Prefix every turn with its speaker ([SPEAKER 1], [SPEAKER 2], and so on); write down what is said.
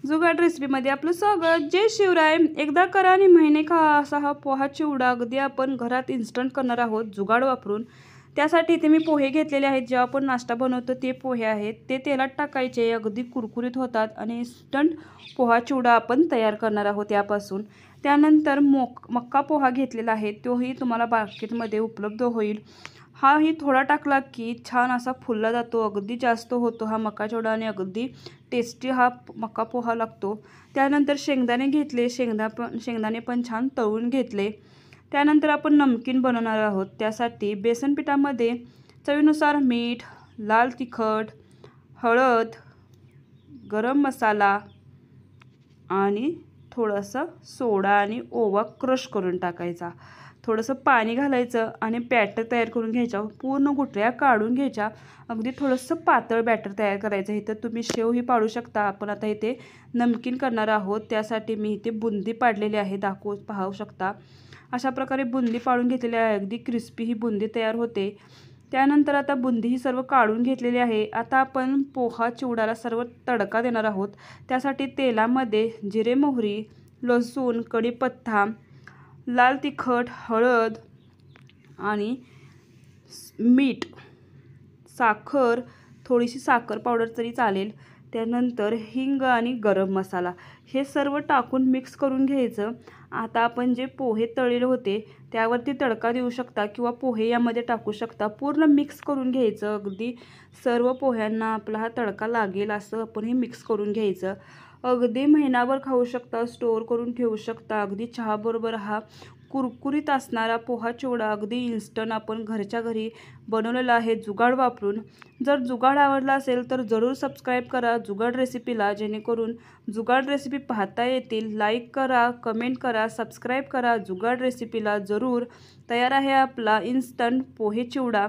[SPEAKER 1] जुगाड रेसिपीमध्ये आपलं स्वागत। जय शिवराय। एकदा करा आणि महिने खा असा हा पोहा चिवडा अगदी आपण घरात इन्स्टंट करणार आहोत जुगाड वापरून। त्यासाठी इथे मी पोहे घेतलेले आहेत, जे आपण नाश्ता बनवतो ते पोहे आहेत। ते तेलात टाकायचे, अगदी कुरकुरीत होतात आणि इन्स्टंट पोहा चिवडा आपण तयार करणार आहोत यापासून। त्यानंतर मक्का पोहा घेतलेला आहे, तोही तुम्हाला मार्केटमध्ये उपलब्ध होईल। हाही थोडा टाकला की छान असा फुलला जातो, अगदी जास्त होतो हा मका चिवडा आणि अगदी टेस्टी हा मका पोहा लागतो। त्यानंतर शेंगदाणे घेतले, शेंगदाणे पण छान तळून घेतले। त्यानंतर आपण नमकीन बनवणार आहोत। त्यासाठी बेसन पिठामध्ये चवीनुसार मीठ, लाल तिखट, हळद, गरम मसाला आणि थोडंसं सोडा आणि ओवा क्रश करून टाकायचा। थोडंसं पाणी घालायचं आणि बॅटर तयार करून घ्यायचा। पूर्ण गुठळ्या काढून घ्यायच्या, अगदी थोडंसं पातळ बॅटर तयार करायचं। इथं तुम्ही शेवही पाडू शकता। आपण आता इथे नमकीन करणार आहोत, त्यासाठी मी इथे बुंदी पाडलेली आहे, पाहू शकता। अशा प्रकारे बुंदी पाडून घेतलेली आहे, अगदी क्रिस्पी ही बुंदी तयार होते। त्यानंतर आता बुंदी ही सर्व काढून घेतलेली आहे। आता आपण पोहा चिवड्याला सर्व तडका देणार आहोत। त्यासाठी तेलामध्ये जिरे, मोहरी, लसूण, कढीपत्ता, लाल तिखट, हळद आणि मीठ, साखर, थोडीशी साखर पावडर तरी चालेल, त्यानंतर हिंग आणि गरम मसाला हे सर्व टाकून मिक्स करून घ्यायचं। आता आपण जे पोहे तळलेले होते त्यावरती तडका देऊ शकता किंवा पोहे यामध्ये टाकू शकता। पूर्ण मिक्स करून घ्यायचं, अगदी सर्व पोह्यांना आपला हा तडका लागेल असं आपण हे मिक्स करून घ्यायचं। अगदी महिनाभर खाऊ शकता, स्टोअर करून ठेवू शकता। अगदी चहाबरोबर हा कुरकुरीत असणारा पोहा चिवडा अगदी इन्स्टंट आपण घरच्या घरी बनवलेला आहे जुगाड वापरून। जर जुगाड आवडला असेल तर जरूर सबस्क्राईब करा जुगाड रेसिपीला, जेणेकरून जुगाड रेसिपी पाहता येतील। लाईक करा, कमेंट करा, सबस्क्राईब करा जुगाड रेसिपीला जरूर। तयार आहे आपला इन्स्टंट पोहे चिवडा।